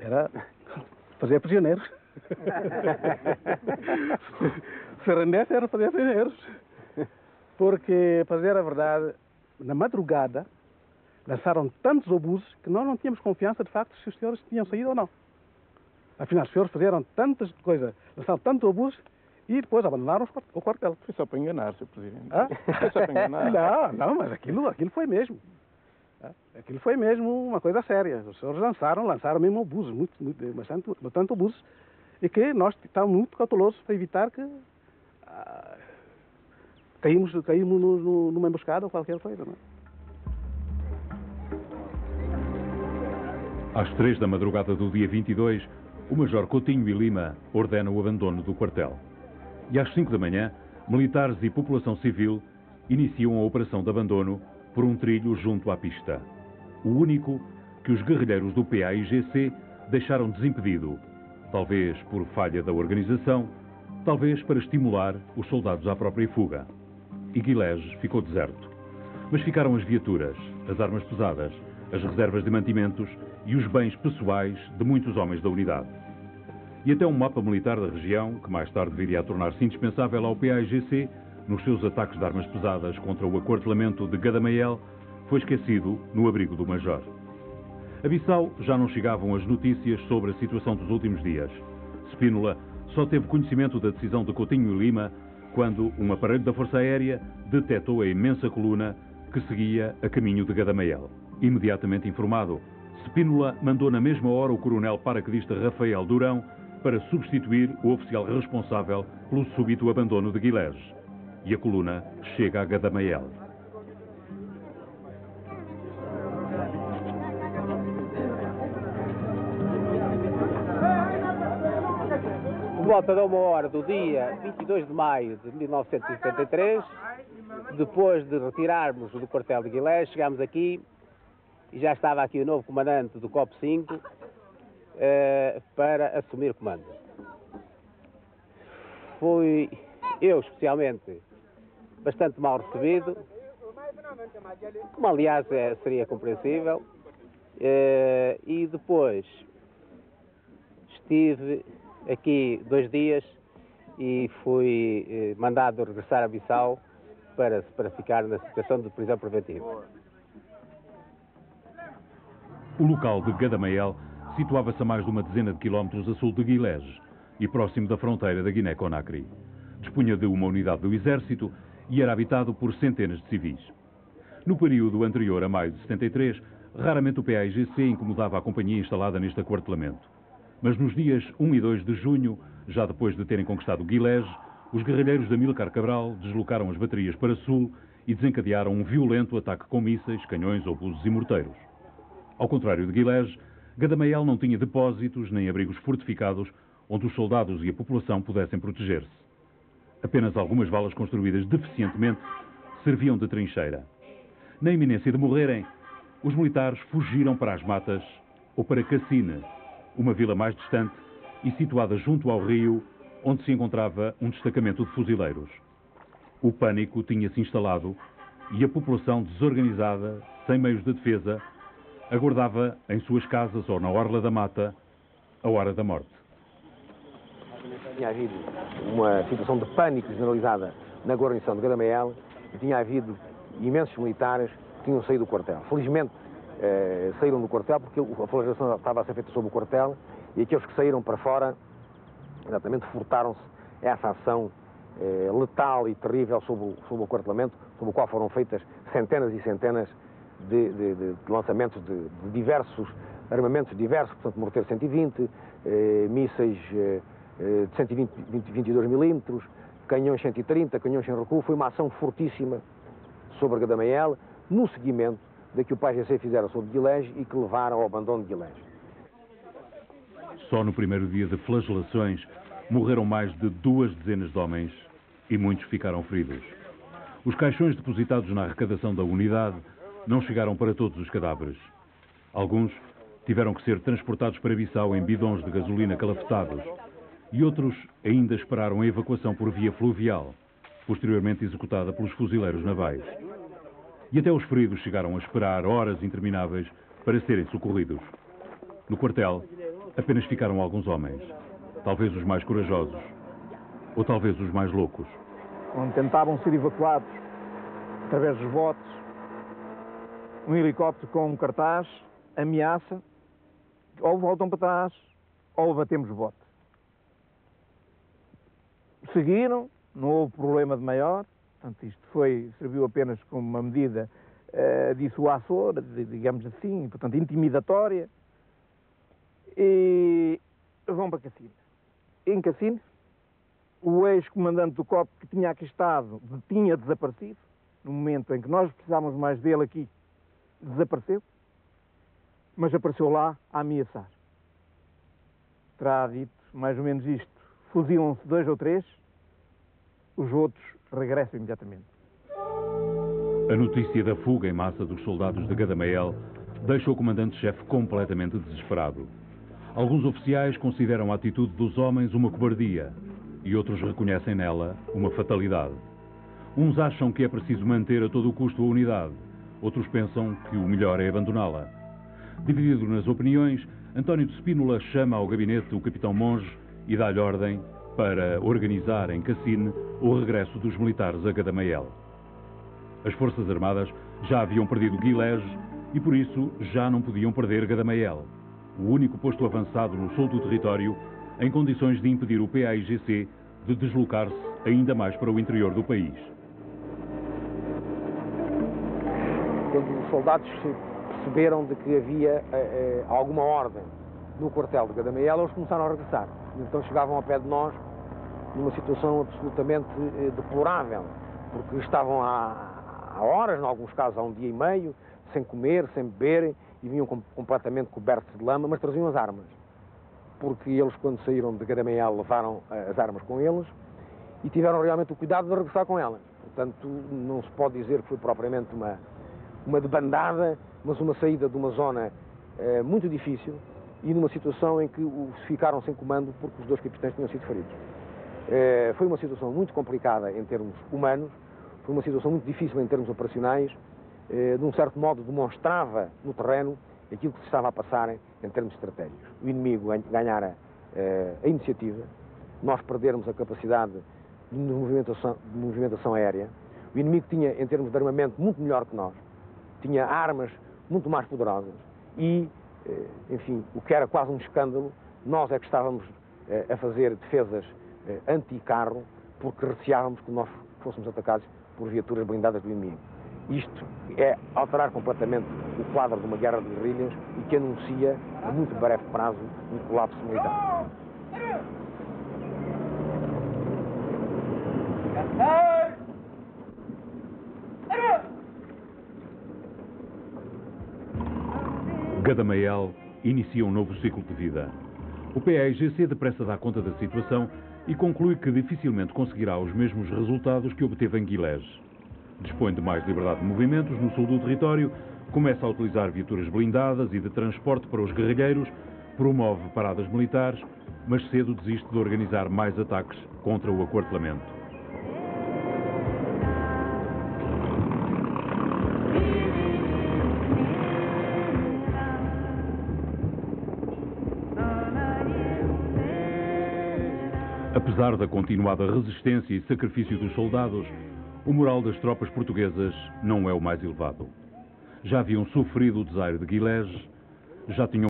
Era fazer prisioneiros. Se rendesse era fazer prisioneiros. Porque, para dizer a verdade, na madrugada lançaram tantos obuses que nós não tínhamos confiança de facto se os senhores tinham saído ou não. Afinal, os senhores fizeram tantas coisas, lançaram tantos obuses e depois abandonaram o quartel. Foi só para enganar, Sr. Presidente. Ah? Foi só para enganar. Não, mas aquilo foi mesmo. Aquilo foi mesmo uma coisa séria. Os senhores lançaram mesmo obuses, bastante obuses, e que nós estávamos muito cautelosos para evitar que caímos numa emboscada ou qualquer coisa. Não é? Às 3 da madrugada do dia 22, o Major Coutinho e Lima ordena o abandono do quartel. E às 5 da manhã, militares e população civil iniciam a operação de abandono por um trilho junto à pista. O único que os guerrilheiros do PAIGC deixaram desimpedido, talvez por falha da organização, talvez para estimular os soldados à própria fuga. E Guilés ficou deserto. Mas ficaram as viaturas, as armas pesadas, as reservas de mantimentos e os bens pessoais de muitos homens da unidade. E até um mapa militar da região, que mais tarde viria a tornar-se indispensável ao PAIGC, nos seus ataques de armas pesadas contra o aquartelamento de Gadamayel, foi esquecido no abrigo do Major. A Bissau já não chegavam as notícias sobre a situação dos últimos dias. Spínola só teve conhecimento da decisão de Coutinho e Lima quando um aparelho da Força Aérea detectou a imensa coluna que seguia a caminho de Gadamayel. Imediatamente informado, Spínola mandou na mesma hora o coronel paraquedista Rafael Durão para substituir o oficial responsável pelo súbito abandono de Guilés. E a coluna chega a Gadamayel. Por volta de 1h do dia 22 de maio de 1973, depois de retirarmos do quartel de Guilés, chegámos aqui e já estava aqui o novo comandante do COP 5 para assumir o comando. Fui eu, especialmente, bastante mal recebido, como aliás seria compreensível, e depois estive aqui 2 dias e fui mandado regressar a Bissau para ficar na situação de prisão preventiva. O local de Gadamayel situava-se a mais de uma dezena de quilómetros a sul de Guilés e próximo da fronteira da Guiné-Conakry. Dispunha de uma unidade do exército e era habitado por centenas de civis. No período anterior a maio de 73, raramente o PAIGC incomodava a companhia instalada neste aquartelamento. Mas nos dias 1 e 2 de junho, já depois de terem conquistado Guilés, os guerrilheiros de Amílcar Cabral deslocaram as baterias para sul e desencadearam um violento ataque com mísseis, canhões, obuses e morteiros. Ao contrário de Guilés, Gadamayel não tinha depósitos nem abrigos fortificados onde os soldados e a população pudessem proteger-se. Apenas algumas valas construídas deficientemente serviam de trincheira. Na iminência de morrerem, os militares fugiram para as matas ou para Cassine, uma vila mais distante e situada junto ao rio, onde se encontrava um destacamento de fuzileiros. O pânico tinha-se instalado e a população desorganizada, sem meios de defesa, aguardava em suas casas ou na orla da mata a hora da morte. Tinha havido uma situação de pânico generalizada na guarnição de Gadamayel e tinha havido imensos militares que tinham saído do quartel. Felizmente saíram do quartel porque a flagelação estava a ser feita sobre o quartel e aqueles que saíram para fora, exatamente, furtaram-se a essa ação letal e terrível sobre o quartelamento, sobre o qual foram feitas centenas e centenas de lançamentos de diversos armamentos diversos, portanto, morteiro 120, mísseis de 122 milímetros, canhões 130, canhões sem recuo. Foi uma ação fortíssima sobre Gadamayel, no seguimento da que o PAIGC fizeram sobre Guilés e que levaram ao abandono de Guilés. Só no primeiro dia de flagelações morreram mais de 2 dezenas de homens e muitos ficaram feridos. Os caixões depositados na arrecadação da unidade não chegaram para todos os cadáveres. Alguns tiveram que ser transportados para Bissau em bidões de gasolina calafetados e outros ainda esperaram a evacuação por via fluvial, posteriormente executada pelos fuzileiros navais. E até os feridos chegaram a esperar horas intermináveis para serem socorridos. No quartel, Apenas ficaram alguns homens, talvez os mais corajosos, ou talvez os mais loucos. Onde tentavam ser evacuados através dos botes, um helicóptero com um cartaz, ameaça, ou voltam para trás, ou abatemos o bote. Seguiram, não houve problema de maior, portanto isto serviu apenas como uma medida dissuasora, digamos assim, portanto intimidatória, e vão para Cacine. Em Cacine, o ex-comandante do COP que tinha aqui estado tinha desaparecido, no momento em que nós precisávamos mais dele aqui, desapareceu, mas apareceu lá a ameaçar. Terá dito mais ou menos isto: fuzilam-se 2 ou 3, os outros regressam imediatamente. A notícia da fuga em massa dos soldados de Gadamael deixa o comandante-chefe completamente desesperado. Alguns oficiais consideram a atitude dos homens uma cobardia e outros reconhecem nela uma fatalidade. Uns acham que é preciso manter a todo o custo a unidade, outros pensam que o melhor é abandoná-la. Dividido nas opiniões, António de Spínola chama ao gabinete o capitão Monge e dá-lhe ordem para organizar em Cacine o regresso dos militares a Gadamael. As Forças Armadas já haviam perdido Guilés e por isso já não podiam perder Gadamael, o único posto avançado no sul do território em condições de impedir o PAIGC de deslocar-se ainda mais para o interior do país. Quando os soldados perceberam de que havia alguma ordem no quartel de Gadamael, eles começaram a regressar. Então chegavam ao pé de nós numa situação absolutamente deplorável, porque estavam há horas, em alguns casos há um dia e meio, sem comer, sem beber, e vinham completamente cobertos de lama, mas traziam as armas. Porque eles, quando saíram de Gadamael, levaram as armas com eles e tiveram realmente o cuidado de regressar com elas. Portanto, não se pode dizer que foi propriamente uma debandada, mas uma saída de uma zona muito difícil e numa situação em que ficaram sem comando porque os 2 capitães tinham sido feridos. Foi uma situação muito complicada em termos humanos, foi uma situação muito difícil em termos operacionais, de um certo modo demonstrava no terreno aquilo que se estava a passar em termos estratégicos. O inimigo ganhara a iniciativa, nós perdermos a capacidade de movimentação aérea. O inimigo tinha, em termos de armamento, muito melhor que nós, tinha armas muito mais poderosas e, enfim, o que era quase um escândalo, nós é que estávamos a fazer defesas anti-carro porque receávamos que nós fôssemos atacados por viaturas blindadas do inimigo. Isto é alterar completamente o quadro de uma guerra de guerrilhas e que anuncia, a muito breve prazo, um colapso militar. Gadamael inicia um novo ciclo de vida. O PAIGC depressa dá conta da situação e conclui que dificilmente conseguirá os mesmos resultados que obteve em Guilés. Dispõe de mais liberdade de movimentos no sul do território, começa a utilizar viaturas blindadas e de transporte para os guerrilheiros, promove paradas militares, mas cedo desiste de organizar mais ataques contra o aquartelamento. Apesar da continuada resistência e sacrifício dos soldados, o moral das tropas portuguesas não é o mais elevado. Já haviam sofrido o desaire de Guilés, já tinham